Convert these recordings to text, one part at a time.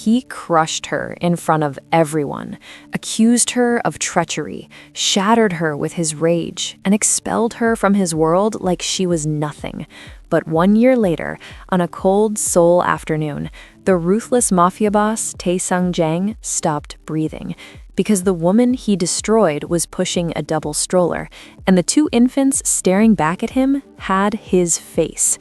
He crushed her in front of everyone, accused her of treachery, shattered her with his rage, and expelled her from his world like she was nothing. But 1 year later, on a cold Seoul afternoon, the ruthless mafia boss, Tae Sung-jang, stopped breathing because the woman he destroyed was pushing a double stroller, and the 2 infants staring back at him had his face.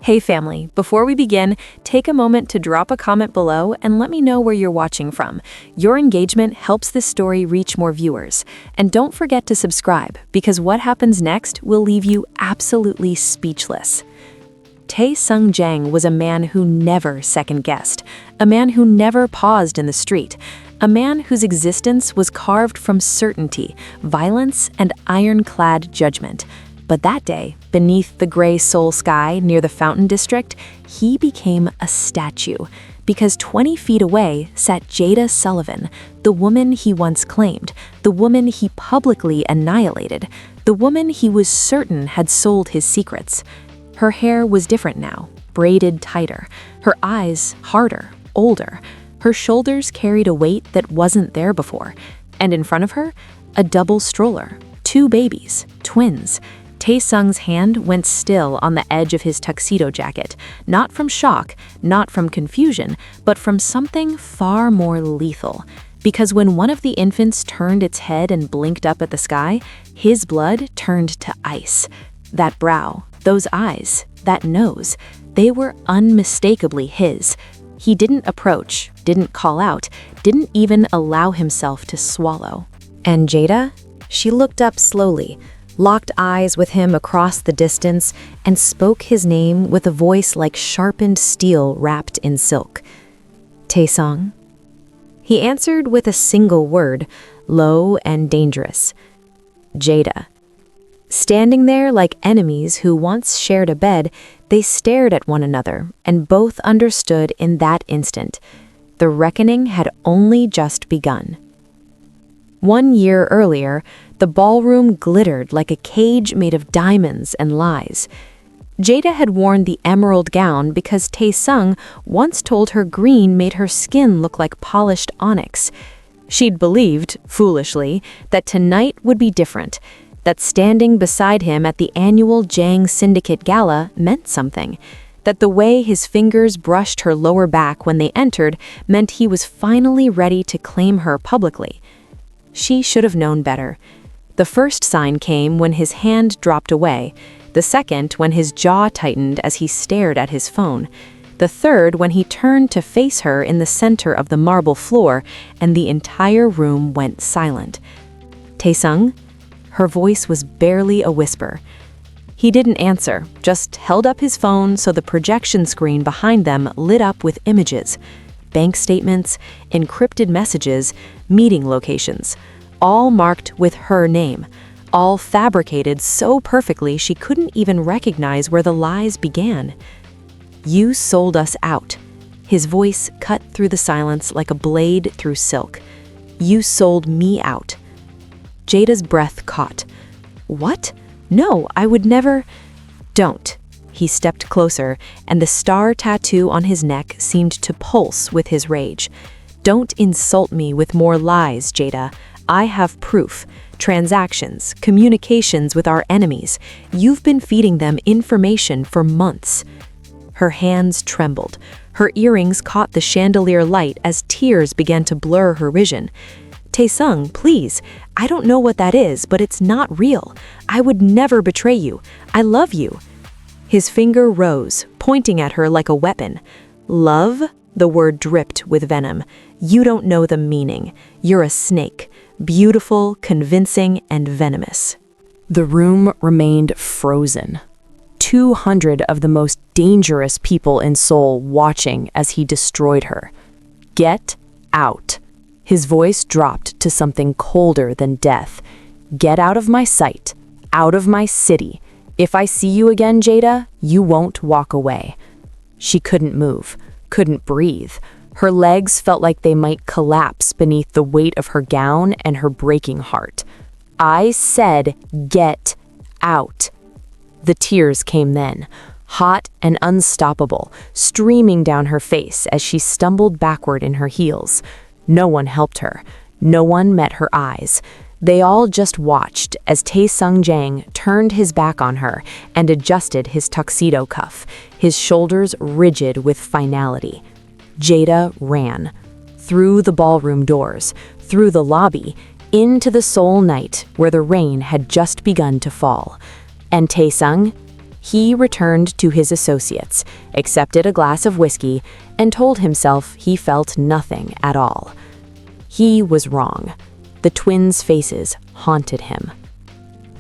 Hey family, before we begin, take a moment to drop a comment below and let me know where you're watching from. Your engagement helps this story reach more viewers. And don't forget to subscribe, because what happens next will leave you absolutely speechless. Tae Sung-jang was a man who never second-guessed, a man who never paused in the street, a man whose existence was carved from certainty, violence, and ironclad judgment. But that day, beneath the gray Seoul sky near the Fountain District, he became a statue, because 20 feet away sat Jada Sullivan, the woman he once claimed, the woman he publicly annihilated, the woman he was certain had sold his secrets. Her hair was different now, braided tighter, her eyes harder, older. Her shoulders carried a weight that wasn't there before, and in front of her, a double stroller, 2 babies, twins. Tae Sung's hand went still on the edge of his tuxedo jacket, not from shock, not from confusion, but from something far more lethal. Because when one of the infants turned its head and blinked up at the sky, his blood turned to ice. That brow, those eyes, that nose, they were unmistakably his. He didn't approach, didn't call out, didn't even allow himself to swallow. And Jada? She looked up slowly, locked eyes with him across the distance, and spoke his name with a voice like sharpened steel wrapped in silk. Tae-sung. He answered with a single word, low and dangerous. Jada. Standing there like enemies who once shared a bed, they stared at one another and both understood in that instant. The reckoning had only just begun. 1 year earlier, the ballroom glittered like a cage made of diamonds and lies. Jada had worn the emerald gown because Tae-sung once told her green made her skin look like polished onyx. She'd believed, foolishly, that tonight would be different, that standing beside him at the annual Jang Syndicate Gala meant something, that the way his fingers brushed her lower back when they entered meant he was finally ready to claim her publicly. She should have known better. The first sign came when his hand dropped away, the second when his jaw tightened as he stared at his phone, the third when he turned to face her in the center of the marble floor and the entire room went silent. Tae-sung? Her voice was barely a whisper. He didn't answer, just held up his phone so the projection screen behind them lit up with images, bank statements, encrypted messages, meeting locations, all marked with her name, all fabricated so perfectly she couldn't even recognize where the lies began. You sold us out. His voice cut through the silence like a blade through silk. You sold me out. Jada's breath caught. What? No, I would never. Don't. He stepped closer, and the star tattoo on his neck seemed to pulse with his rage. Don't insult me with more lies, Jada. I have proof. Transactions, communications with our enemies. You've been feeding them information for months. Her hands trembled. Her earrings caught the chandelier light as tears began to blur her vision. Tae-sung, please. I don't know what that is, but it's not real. I would never betray you. I love you. His finger rose, pointing at her like a weapon. Love? The word dripped with venom. You don't know the meaning. You're a snake. Beautiful, convincing, and venomous. The room remained frozen. 200 of the most dangerous people in Seoul watching as he destroyed her. Get out. His voice dropped to something colder than death. Get out of my sight. Out of my city. If I see you again, Jada, you won't walk away. She couldn't move, couldn't breathe. Her legs felt like they might collapse beneath the weight of her gown and her breaking heart. I said, get out. The tears came then, hot and unstoppable, streaming down her face as she stumbled backward in her heels. No one helped her. No one met her eyes. They all just watched as Tae-sung Jang turned his back on her and adjusted his tuxedo cuff, his shoulders rigid with finality. Jada ran. Through the ballroom doors, through the lobby, into the Seoul night where the rain had just begun to fall. And Tae-sung? He returned to his associates, accepted a glass of whiskey, and told himself he felt nothing at all. He was wrong. The twins' faces haunted him.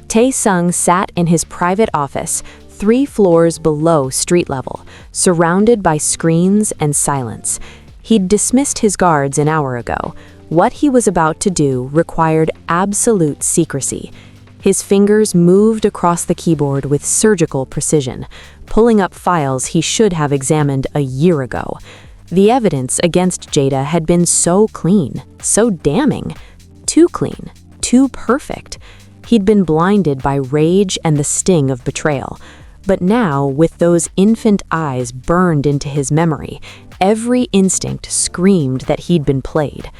Tae-sung sat in his private office, 3 floors below street level, surrounded by screens and silence. He'd dismissed his guards an hour ago. What he was about to do required absolute secrecy. His fingers moved across the keyboard with surgical precision, pulling up files he should have examined a year ago. The evidence against Jada had been so clean, so damning. Too clean, too perfect. He'd been blinded by rage and the sting of betrayal. But now, with those infant eyes burned into his memory, every instinct screamed that he'd been played.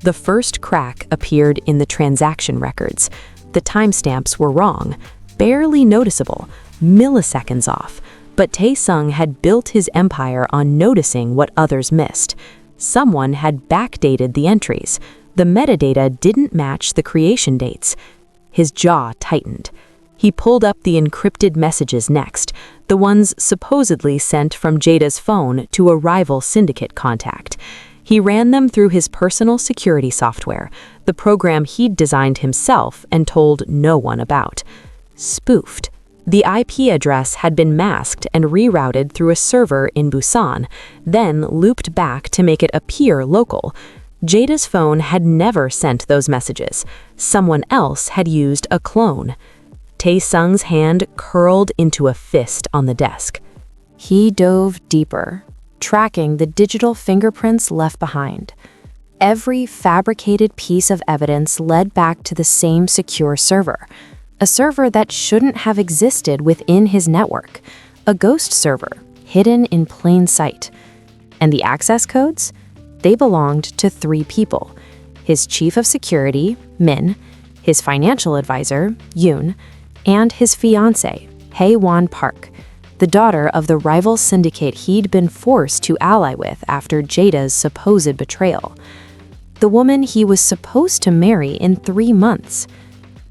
The first crack appeared in the transaction records. The timestamps were wrong, barely noticeable, milliseconds off. But Tae-sung had built his empire on noticing what others missed. Someone had backdated the entries. The metadata didn't match the creation dates. His jaw tightened. He pulled up the encrypted messages next, the ones supposedly sent from Jada's phone to a rival syndicate contact. He ran them through his personal security software, the program he'd designed himself and told no one about. Spoofed. The IP address had been masked and rerouted through a server in Busan, then looped back to make it appear local. Jada's phone had never sent those messages. Someone else had used a clone. Tae-sung's hand curled into a fist on the desk. He dove deeper, tracking the digital fingerprints left behind. Every fabricated piece of evidence led back to the same secure server, a server that shouldn't have existed within his network, a ghost server hidden in plain sight. And the access codes? They belonged to 3 people: his chief of security, Min, his financial advisor, Yoon, and his fiancée, Hae-won Park, the daughter of the rival syndicate he'd been forced to ally with after Jada's supposed betrayal. The woman he was supposed to marry in 3 months.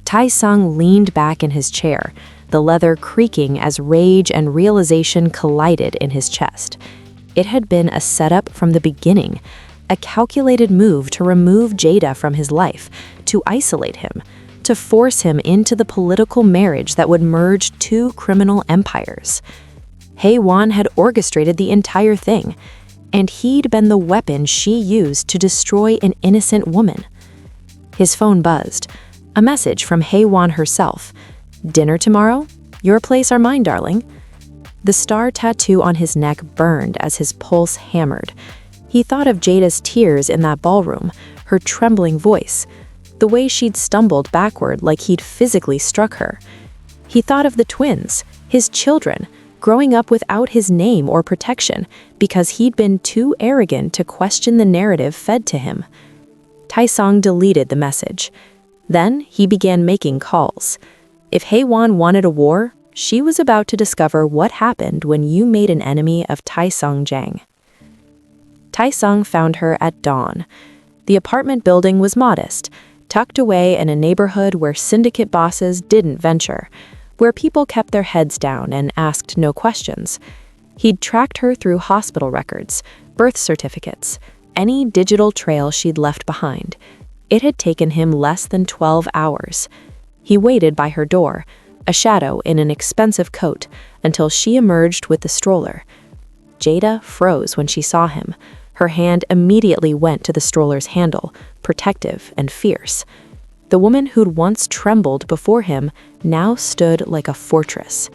Tae-sung leaned back in his chair, the leather creaking as rage and realization collided in his chest. It had been a setup from the beginning, a calculated move to remove Jada from his life, to isolate him, to force him into the political marriage that would merge 2 criminal empires. Hae-won had orchestrated the entire thing, and he'd been the weapon she used to destroy an innocent woman. His phone buzzed, a message from Hae-won herself. "Dinner tomorrow? Your place or mine, darling?" The star tattoo on his neck burned as his pulse hammered. He thought of Jada's tears in that ballroom, her trembling voice, the way she'd stumbled backward like he'd physically struck her. He thought of the twins, his children, growing up without his name or protection because he'd been too arrogant to question the narrative fed to him. Tae-sung deleted the message. Then he began making calls. If Hae-won wanted a war, she was about to discover what happened when you made an enemy of Tae-sung Jang. Tae-sung found her at dawn. The apartment building was modest, tucked away in a neighborhood where syndicate bosses didn't venture, where people kept their heads down and asked no questions. He'd tracked her through hospital records, birth certificates, any digital trail she'd left behind. It had taken him less than 12 hours. He waited by her door, a shadow in an expensive coat, until she emerged with the stroller. Jada froze when she saw him. Her hand immediately went to the stroller's handle, protective and fierce. The woman who'd once trembled before him now stood like a fortress.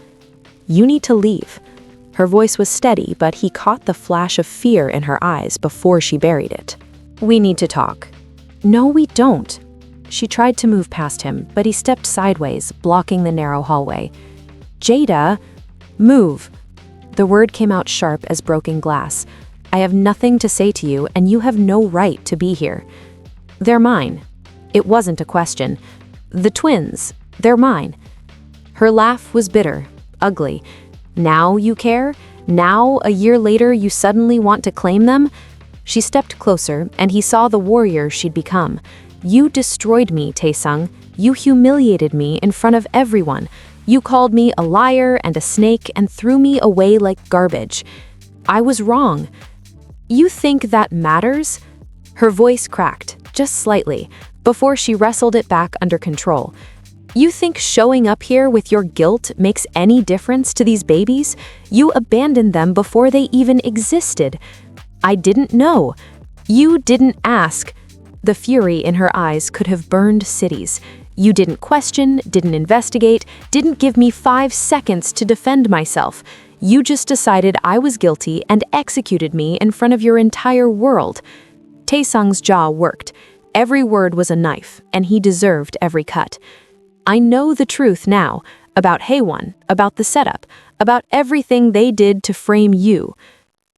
"You need to leave." Her voice was steady, but he caught the flash of fear in her eyes before she buried it. "We need to talk." "No, we don't." She tried to move past him, but he stepped sideways, blocking the narrow hallway. "Jada, move." The word came out sharp as broken glass. "I have nothing to say to you, and you have no right to be here." "They're mine." It wasn't a question. "The twins, they're mine." Her laugh was bitter, ugly. "Now you care? Now, a year later, you suddenly want to claim them?" She stepped closer, and he saw the warrior she'd become. "You destroyed me, Taesung. You humiliated me in front of everyone. You called me a liar and a snake and threw me away like garbage. I was wrong. You think that matters?" Her voice cracked, just slightly, before she wrestled it back under control. "You think showing up here with your guilt makes any difference to these babies? You abandoned them before they even existed. I didn't know. You didn't ask." The fury in her eyes could have burned cities. "You didn't question, didn't investigate, didn't give me 5 seconds to defend myself. You just decided I was guilty and executed me in front of your entire world." Taesung's jaw worked. Every word was a knife, and he deserved every cut. "I know the truth now, about Haewon, about the setup, about everything they did to frame you."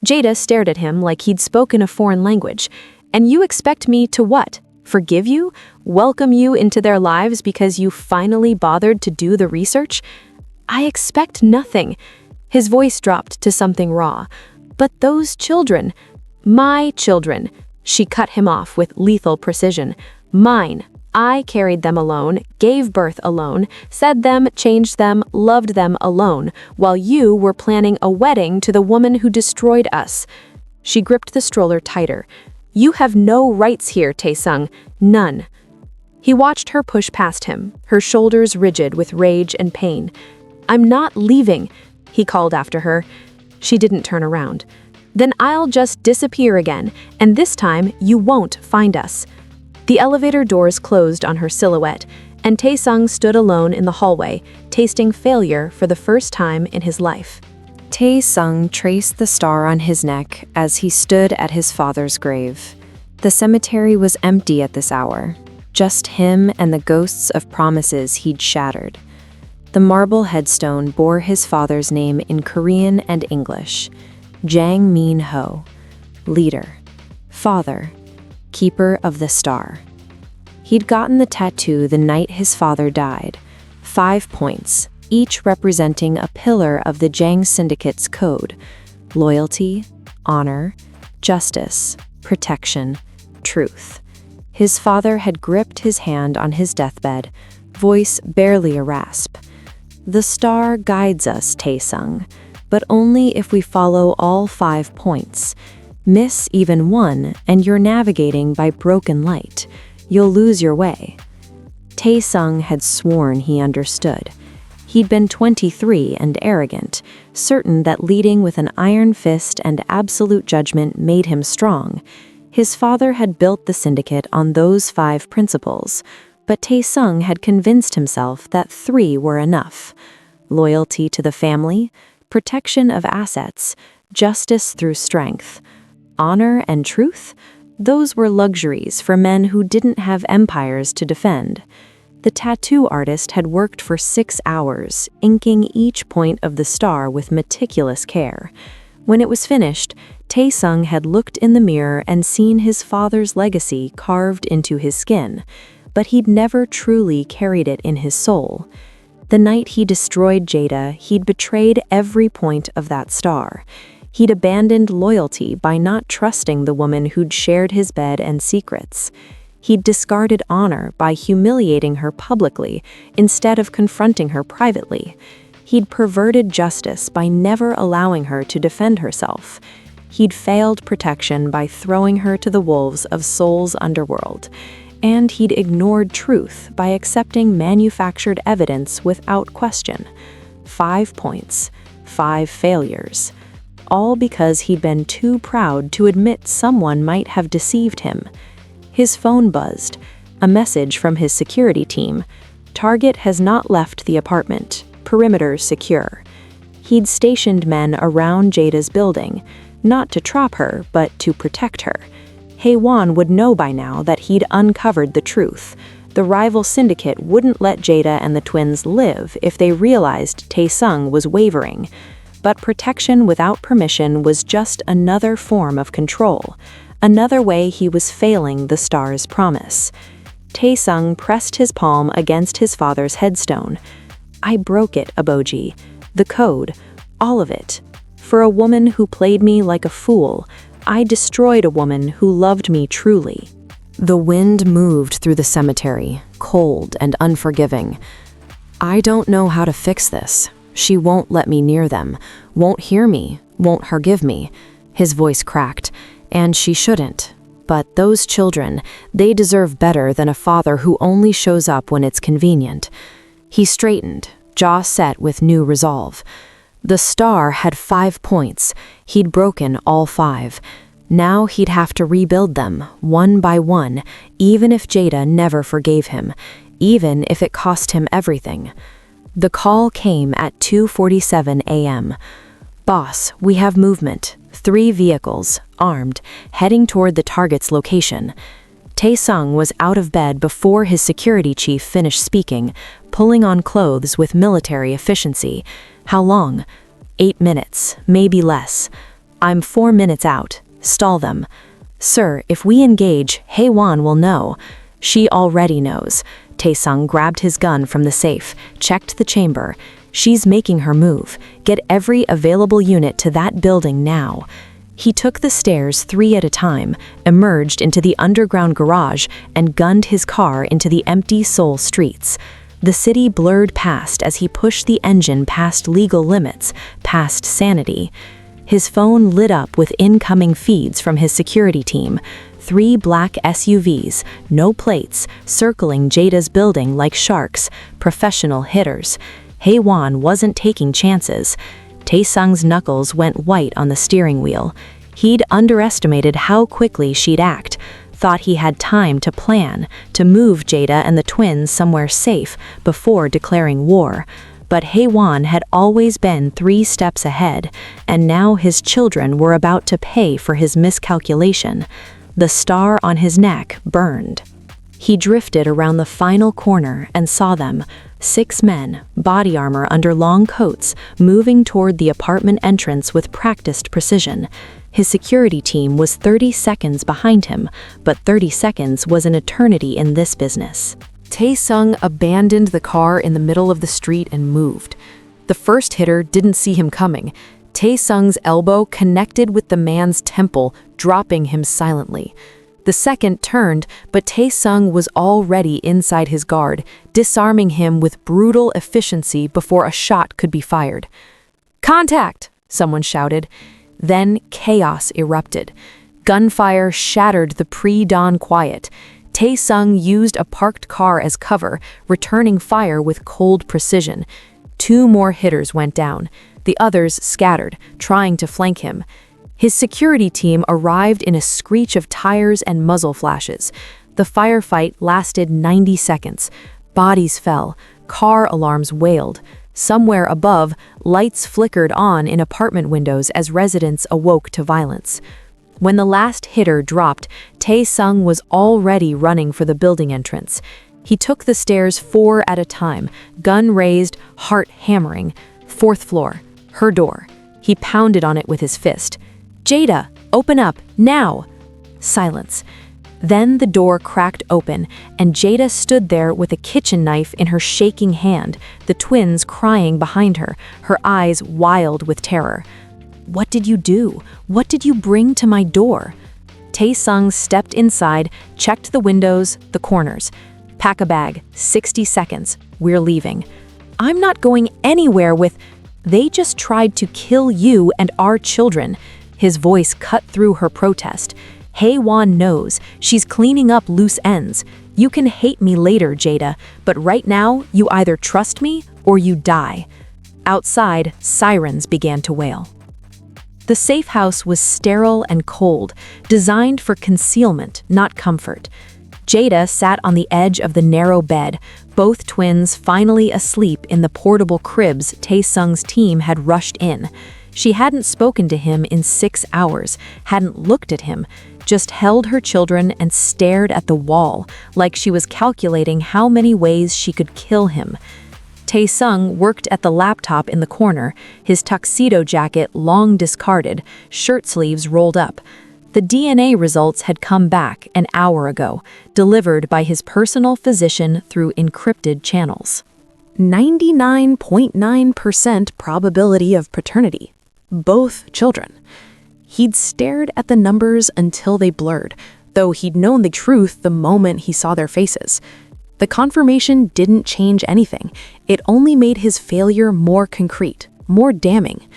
Jada stared at him like he'd spoken a foreign language. "And you expect me to what? Forgive you? Welcome you into their lives because you finally bothered to do the research? I expect nothing." His voice dropped to something raw. "But those children, my children." She cut him off with lethal precision. "Mine. I carried them alone, gave birth alone, said them, changed them, loved them alone, while you were planning a wedding to the woman who destroyed us." She gripped the stroller tighter. "You have no rights here, Taesung. None." He watched her push past him, her shoulders rigid with rage and pain. "I'm not leaving," he called after her. She didn't turn around. "Then I'll just disappear again, and this time you won't find us." The elevator doors closed on her silhouette, and Taesung stood alone in the hallway, tasting failure for the first time in his life. Taesung traced the star on his neck as he stood at his father's grave. The cemetery was empty at this hour, just him and the ghosts of promises he'd shattered. The marble headstone bore his father's name in Korean and English: Jang Min-ho, leader, father, keeper of the star. He'd gotten the tattoo the night his father died, 5 points, each representing a pillar of the Jang Syndicate's code: loyalty, honor, justice, protection, truth. His father had gripped his hand on his deathbed, voice barely a rasp. "The star guides us, Taesung, but only if we follow all 5 points. Miss even one, and you're navigating by broken light. You'll lose your way." Taesung had sworn he understood. He'd been 23 and arrogant, certain that leading with an iron fist and absolute judgment made him strong. His father had built the syndicate on those 5 principles, but Taesung had convinced himself that 3 were enough: loyalty to the family, protection of assets, justice through strength. Honor and truth? Those were luxuries for men who didn't have empires to defend. The tattoo artist had worked for 6 hours, inking each point of the star with meticulous care. When it was finished, Taesung had looked in the mirror and seen his father's legacy carved into his skin, but he'd never truly carried it in his soul. The night he destroyed Jada, he'd betrayed every point of that star. He'd abandoned loyalty by not trusting the woman who'd shared his bed and secrets. He'd discarded honor by humiliating her publicly instead of confronting her privately. He'd perverted justice by never allowing her to defend herself. He'd failed protection by throwing her to the wolves of Seoul's underworld. And he'd ignored truth by accepting manufactured evidence without question. 5 points, 5 failures. All because he'd been too proud to admit someone might have deceived him. His phone buzzed, a message from his security team. "Target has not left the apartment. Perimeter secure." He'd stationed men around Jada's building, not to trap her, but to protect her. Haewon would know by now that he'd uncovered the truth. The rival syndicate wouldn't let Jada and the twins live if they realized Taesung was wavering. But protection without permission was just another form of control, another way he was failing the star's promise. Tae-sung pressed his palm against his father's headstone. "I broke it, Aboji. The code. All of it. For a woman who played me like a fool, I destroyed a woman who loved me truly." The wind moved through the cemetery, cold and unforgiving. "I don't know how to fix this. She won't let me near them, won't hear me, won't forgive me." His voice cracked. "And she shouldn't. But those children, they deserve better than a father who only shows up when it's convenient." He straightened, jaw set with new resolve. The star had 5 points. He'd broken all 5. Now he'd have to rebuild them, one by one, even if Jada never forgave him, even if it cost him everything. The call came at 2:47 a.m. "Boss, we have movement. 3 vehicles, armed, heading toward the target's location." Tae-sung was out of bed before his security chief finished speaking, pulling on clothes with military efficiency. "How long?" 8 minutes, maybe less. "I'm 4 minutes out. Stall them." "Sir, if we engage, Hae-won will know." "She already knows." Tae-sung grabbed his gun from the safe, checked the chamber. "She's making her move. Get every available unit to that building now." He took the stairs 3 at a time, emerged into the underground garage, and gunned his car into the empty Seoul streets. The city blurred past as he pushed the engine past legal limits, past sanity. His phone lit up with incoming feeds from his security team. 3 black SUVs, no plates, circling Jada's building like sharks, professional hitters. Hae-won wasn't taking chances. Tae-sung's knuckles went white on the steering wheel. He'd underestimated how quickly she'd act, thought he had time to plan, to move Jada and the twins somewhere safe before declaring war. But Hae-won had always been 3 steps ahead, and now his children were about to pay for his miscalculation. The star on his neck burned. He drifted around the final corner and saw them, 6 men, body armor under long coats, moving toward the apartment entrance with practiced precision. His security team was 30 seconds behind him, but 30 seconds was an eternity in this business. Tae-sung abandoned the car in the middle of the street and moved. The first hitter didn't see him coming. Tae-sung's elbow connected with the man's temple, dropping him silently. The second turned, but Tae-sung was already inside his guard, disarming him with brutal efficiency before a shot could be fired. "Contact!" someone shouted. Then chaos erupted. Gunfire shattered the pre-dawn quiet. Tae-sung used a parked car as cover, returning fire with cold precision. 2 more hitters went down. The others scattered, trying to flank him. His security team arrived in a screech of tires and muzzle flashes. The firefight lasted 90 seconds. Bodies fell. Car alarms wailed. Somewhere above, lights flickered on in apartment windows as residents awoke to violence. When the last hitter dropped, Tae-sung was already running for the building entrance. He took the stairs 4 at a time, gun raised, heart hammering. 4th floor, her door. He pounded on it with his fist. "Jada, open up, now!" Silence. Then the door cracked open, and Jada stood there with a kitchen knife in her shaking hand, the twins crying behind her, her eyes wild with terror. "What did you do? What did you bring to my door?" Tae-sung stepped inside, checked the windows, the corners. "Pack a bag, 60 seconds, we're leaving." "I'm not going anywhere with—" "They just tried to kill you and our children." His voice cut through her protest. "Hae-won knows. She's cleaning up loose ends. You can hate me later, Jada, but right now, you either trust me or you die." Outside, sirens began to wail. The safe house was sterile and cold, designed for concealment, not comfort. Jada sat on the edge of the narrow bed, both twins finally asleep in the portable cribs Tae-sung's team had rushed in. She hadn't spoken to him in 6 hours, hadn't looked at him, just held her children and stared at the wall, like she was calculating how many ways she could kill him. Tae-sung worked at the laptop in the corner, his tuxedo jacket long discarded, shirt sleeves rolled up. The DNA results had come back an hour ago, delivered by his personal physician through encrypted channels. 99.9% probability of paternity. Both children. He'd stared at the numbers until they blurred, though he'd known the truth the moment he saw their faces. The confirmation didn't change anything. It only made his failure more concrete, more damning.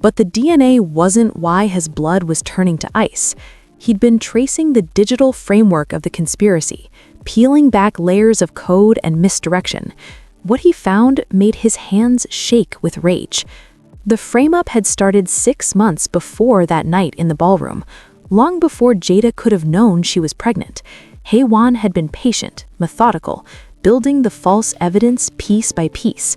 But the DNA wasn't why his blood was turning to ice. He'd been tracing the digital framework of the conspiracy, peeling back layers of code and misdirection. What he found made his hands shake with rage. The frame-up had started 6 months before that night in the ballroom, long before Jada could have known she was pregnant. Hae-won had been patient, methodical, building the false evidence piece by piece.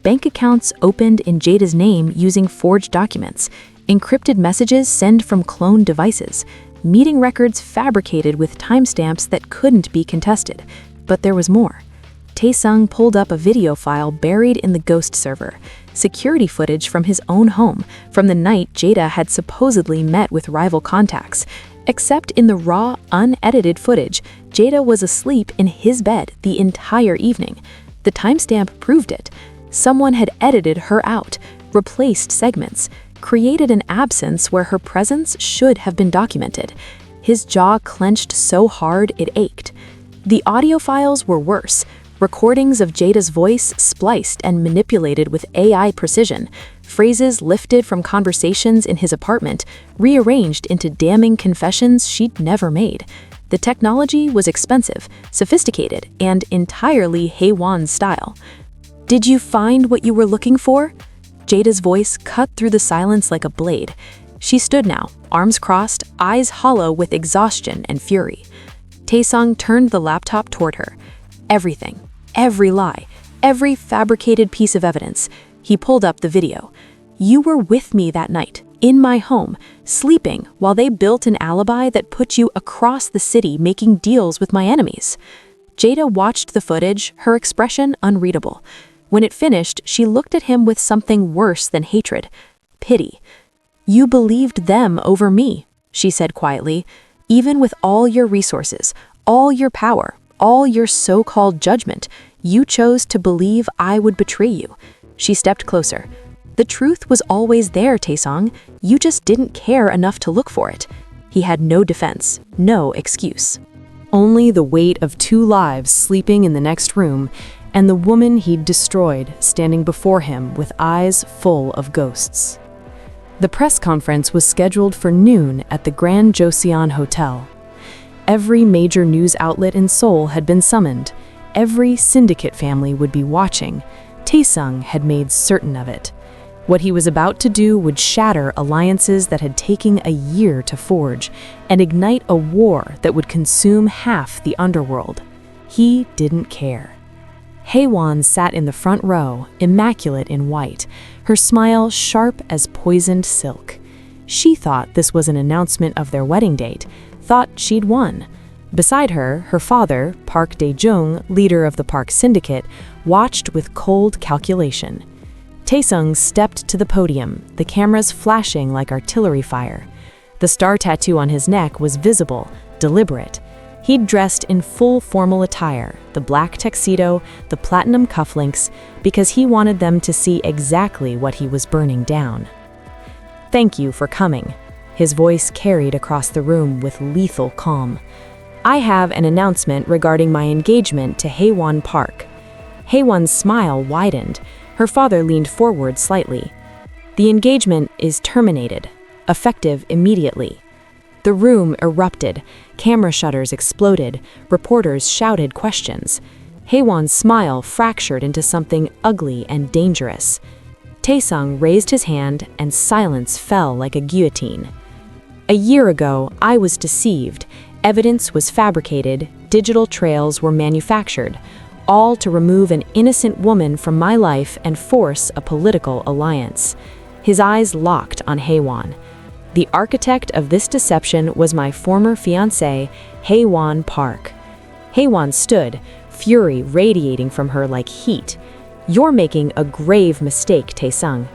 Bank accounts opened in Jada's name using forged documents, encrypted messages sent from cloned devices, meeting records fabricated with timestamps that couldn't be contested. But there was more. Tae-sung pulled up a video file buried in the ghost server, security footage from his own home, from the night Jada had supposedly met with rival contacts. Except in the raw, unedited footage, Jada was asleep in his bed the entire evening. The timestamp proved it. Someone had edited her out, replaced segments, created an absence where her presence should have been documented. His jaw clenched so hard it ached. The audio files were worse. Recordings of Jada's voice spliced and manipulated with AI precision, phrases lifted from conversations in his apartment, rearranged into damning confessions she'd never made. The technology was expensive, sophisticated, and entirely Hae-won's style. "Did you find what you were looking for?" Jada's voice cut through the silence like a blade. She stood now, arms crossed, eyes hollow with exhaustion and fury. Tae-sung turned the laptop toward her. Everything, every lie, every fabricated piece of evidence. He pulled up the video. "You were with me that night, in my home, sleeping while they built an alibi that put you across the city making deals with my enemies." Jada watched the footage, her expression unreadable. When it finished, she looked at him with something worse than hatred. Pity. "You believed them over me," she said quietly. "Even with all your resources, all your power, all your so-called judgment, you chose to believe I would betray you." She stepped closer. "The truth was always there, Tae-sung. You just didn't care enough to look for it." He had no defense, no excuse. Only the weight of 2 lives sleeping in the next room, and the woman he'd destroyed standing before him with eyes full of ghosts. The press conference was scheduled for noon at the Grand Joseon Hotel. Every major news outlet in Seoul had been summoned. Every syndicate family would be watching. Tae-sung had made certain of it. What he was about to do would shatter alliances that had taken a year to forge and ignite a war that would consume half the underworld. He didn't care. Hae-won sat in the front row, immaculate in white, her smile sharp as poisoned silk. She thought this was an announcement of their wedding date, thought she'd won. Beside her, her father, Park Dae-jung, leader of the Park Syndicate, watched with cold calculation. Tae-sung stepped to the podium, the cameras flashing like artillery fire. The star tattoo on his neck was visible, deliberate. He'd dressed in full formal attire, the black tuxedo, the platinum cufflinks, because he wanted them to see exactly what he was burning down. "Thank you for coming," his voice carried across the room with lethal calm. "I have an announcement regarding my engagement to Hae-won Park." Hae-won's smile widened. Her father leaned forward slightly. "The engagement is terminated, effective immediately." The room erupted, camera shutters exploded, reporters shouted questions. Hae-won's smile fractured into something ugly and dangerous. Tae-sung raised his hand and silence fell like a guillotine. "A year ago, I was deceived. Evidence was fabricated, digital trails were manufactured, all to remove an innocent woman from my life and force a political alliance." His eyes locked on Hae-won. "The architect of this deception was my former fiancé, Hae-won Park." Hae-won stood, fury radiating from her like heat. You're making a grave mistake, Taesung.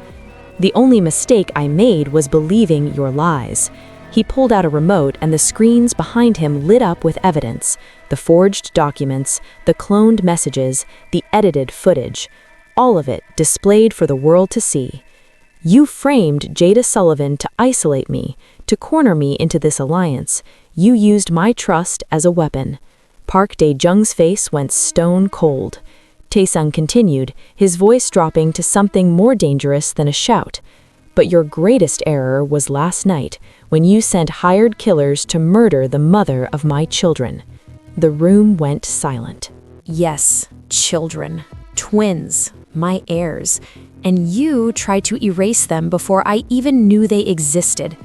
The only mistake I made was believing your lies. He pulled out a remote and the screens behind him lit up with evidence. The forged documents, the cloned messages, the edited footage. All of it displayed for the world to see. You framed Jada Sullivan to isolate me, to corner me into this alliance. You used my trust as a weapon. Park Dae-jung's face went stone cold. Taesung continued, his voice dropping to something more dangerous than a shout. But your greatest error was last night, when you sent hired killers to murder the mother of my children. The room went silent. Yes, children, twins, my heirs, and you tried to erase them before I even knew they existed.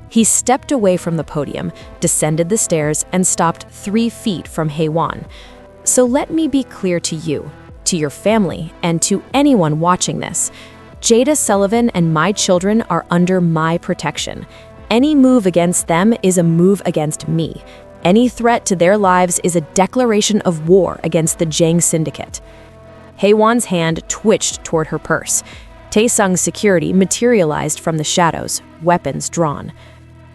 He stepped away from the podium, descended the stairs, and stopped 3 feet from Haewon. So let me be clear to you, to your family, and to anyone watching this. Jada Sullivan and my children are under my protection. Any move against them is a move against me. Any threat to their lives is a declaration of war against the Jang Syndicate. Haewon's hand twitched toward her purse. Taesung's security materialized from the shadows, weapons drawn.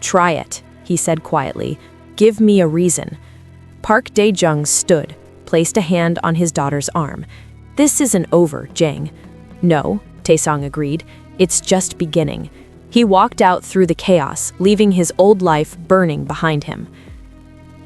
Try it, he said quietly. Give me a reason. Park Dae-jung stood, placed a hand on his daughter's arm. This isn't over, Jang. No, Taesung agreed. It's just beginning. He walked out through the chaos, leaving his old life burning behind him.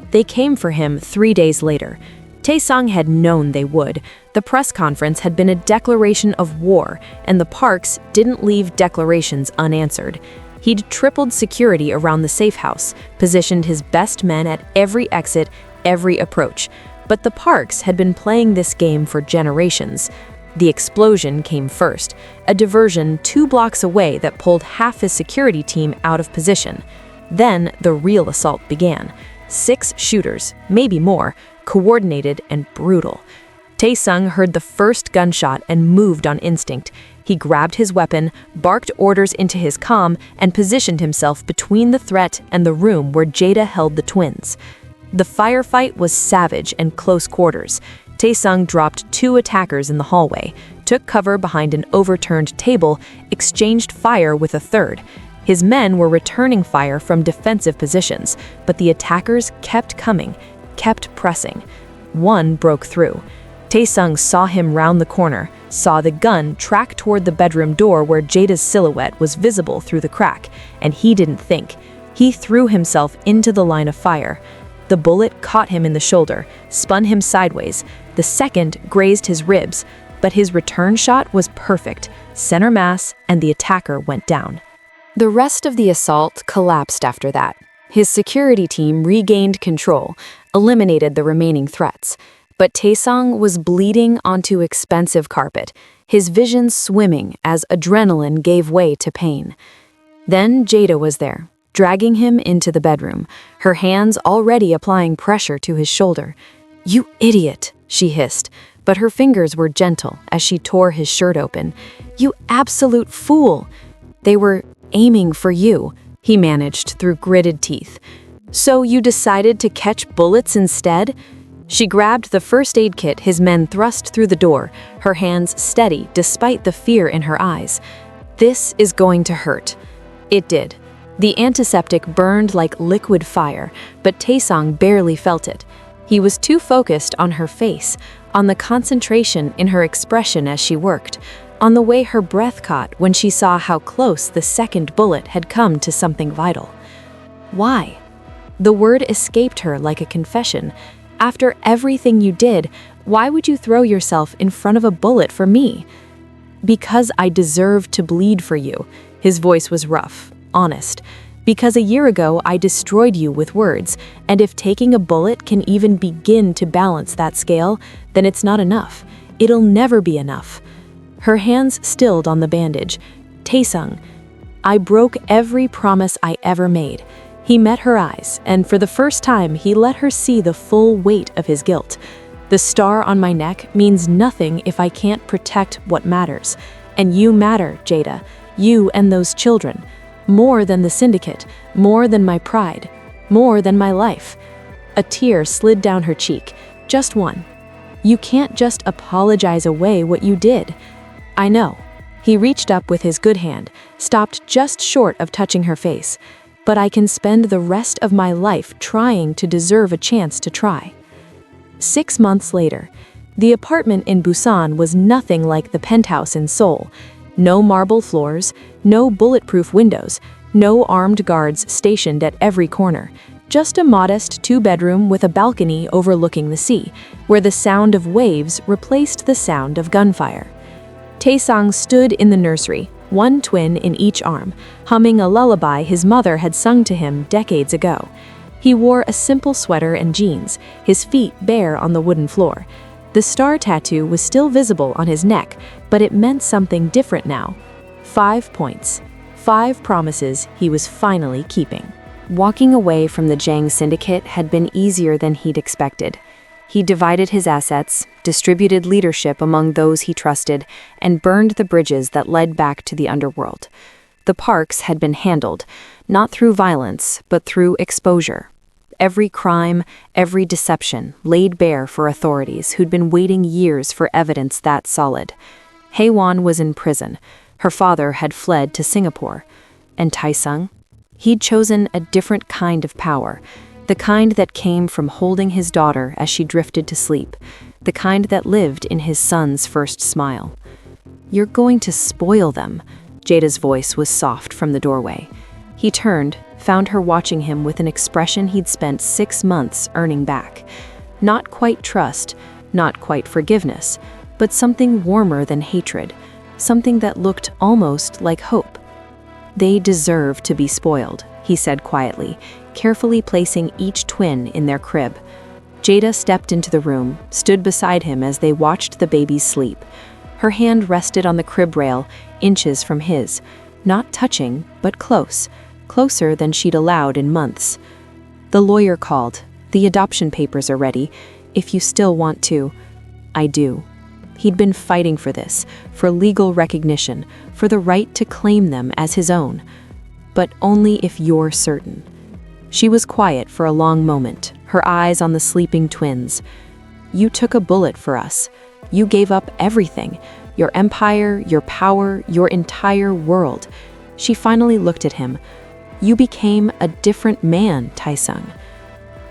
They came for him 3 days later. Taesung had known they would. The press conference had been a declaration of war, and the Parks didn't leave declarations unanswered. He'd tripled security around the safe house, positioned his best men at every exit, every approach. But the Parks had been playing this game for generations. The explosion came first, a diversion 2 blocks away that pulled half his security team out of position. Then the real assault began. 6 shooters, maybe more, coordinated and brutal. Taesung heard the first gunshot and moved on instinct. He grabbed his weapon, barked orders into his comm, and positioned himself between the threat and the room where Jada held the twins. The firefight was savage and close quarters. Taesung dropped 2 attackers in the hallway, took cover behind an overturned table, exchanged fire with a third. His men were returning fire from defensive positions, but the attackers kept coming, kept pressing. One broke through. Taesung saw him round the corner, saw the gun track toward the bedroom door where Jada's silhouette was visible through the crack, and he didn't think. He threw himself into the line of fire. The bullet caught him in the shoulder, spun him sideways. The second grazed his ribs, but his return shot was perfect, center mass, and the attacker went down. The rest of the assault collapsed after that. His security team regained control, eliminated the remaining threats. But Taesung was bleeding onto expensive carpet, his vision swimming as adrenaline gave way to pain. Then Jada was there, dragging him into the bedroom, her hands already applying pressure to his shoulder. "You idiot," she hissed, but her fingers were gentle as she tore his shirt open. "You absolute fool." "They were aiming for you," he managed through gritted teeth. "So you decided to catch bullets instead?" She grabbed the first aid kit his men thrust through the door, her hands steady despite the fear in her eyes. "This is going to hurt." It did. The antiseptic burned like liquid fire, but Taesung barely felt it. He was too focused on her face, on the concentration in her expression as she worked, on the way her breath caught when she saw how close the second bullet had come to something vital. "Why?" The word escaped her like a confession. "After everything you did, why would you throw yourself in front of a bullet for me?" "Because I deserve to bleed for you." His voice was rough, honest. "Because a year ago I destroyed you with words, and if taking a bullet can even begin to balance that scale, then it's not enough. It'll never be enough." Her hands stilled on the bandage. "Taesung, I broke every promise I ever made." He met her eyes, and for the first time he let her see the full weight of his guilt. "The star on my neck means nothing if I can't protect what matters. And you matter, Jada. You and those children. More than the syndicate, more than my pride, more than my life." A tear slid down her cheek, just one. You can't just apologize away what you did." "I know." He reached up with his good hand, stopped just short of touching her face. "But I can spend the rest of my life trying to deserve a chance to try." 6 months later, the apartment in Busan was nothing like the penthouse in Seoul. No marble floors, no bulletproof windows, no armed guards stationed at every corner. Just a modest 2-bedroom with a balcony overlooking the sea, where the sound of waves replaced the sound of gunfire. Taesung stood in the nursery, one twin in each arm, humming a lullaby his mother had sung to him decades ago. He wore a simple sweater and jeans, his feet bare on the wooden floor. The star tattoo was still visible on his neck, but it meant something different now. 5 points. 5 promises he was finally keeping. Walking away from the Jang syndicate had been easier than he'd expected. He divided his assets, distributed leadership among those he trusted, and burned the bridges that led back to the underworld. The parks had been handled, not through violence, but through exposure. Every crime, every deception laid bare for authorities who'd been waiting years for evidence that solid. Haewon was in prison. Her father had fled to Singapore. And Taesung? He'd chosen a different kind of power, the kind that came from holding his daughter as she drifted to sleep, the kind that lived in his son's first smile. "You're going to spoil them." Jada's voice was soft from the doorway. He turned, found her watching him with an expression he'd spent 6 months earning back. Not quite trust, not quite forgiveness, but something warmer than hatred, something that looked almost like hope. "They deserve to be spoiled," he said quietly, carefully placing each twin in their crib. Jada stepped into the room, stood beside him as they watched the babies sleep. Her hand rested on the crib rail, inches from his, not touching, but close, closer than she'd allowed in months. "The lawyer called. The adoption papers are ready. If you still want to." "I do." He'd been fighting for this, for legal recognition, for the right to claim them as his own. "But only if you're certain." She was quiet for a long moment, her eyes on the sleeping twins. "You took a bullet for us. You gave up everything, your empire, your power, your entire world." She finally looked at him. "You became a different man, Taesung."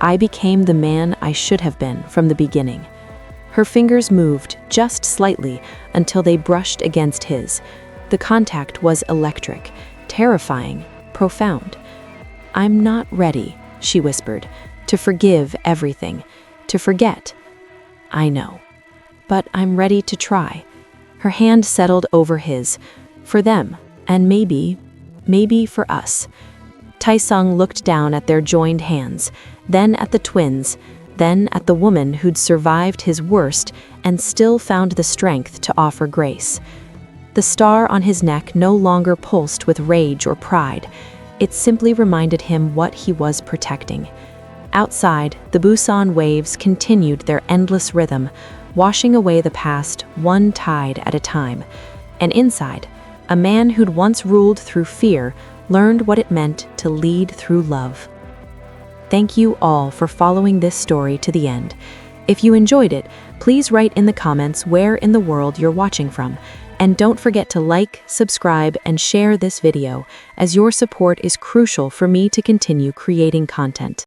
"I became the man I should have been from the beginning." Her fingers moved just slightly until they brushed against his. The contact was electric, terrifying, profound. "I'm not ready," she whispered, "to forgive everything, to forget." "I know. But I'm ready to try." Her hand settled over his. "For them, and maybe for us." Taesung looked down at their joined hands, then at the twins, then at the woman who'd survived his worst and still found the strength to offer grace. The star on his neck no longer pulsed with rage or pride. It simply reminded him what he was protecting. Outside, the Busan waves continued their endless rhythm, washing away the past one tide at a time. And inside, a man who'd once ruled through fear learned what it meant to lead through love. Thank you all for following this story to the end. If you enjoyed it, please write in the comments where in the world you're watching from. And don't forget to like, subscribe, and share this video, as your support is crucial for me to continue creating content.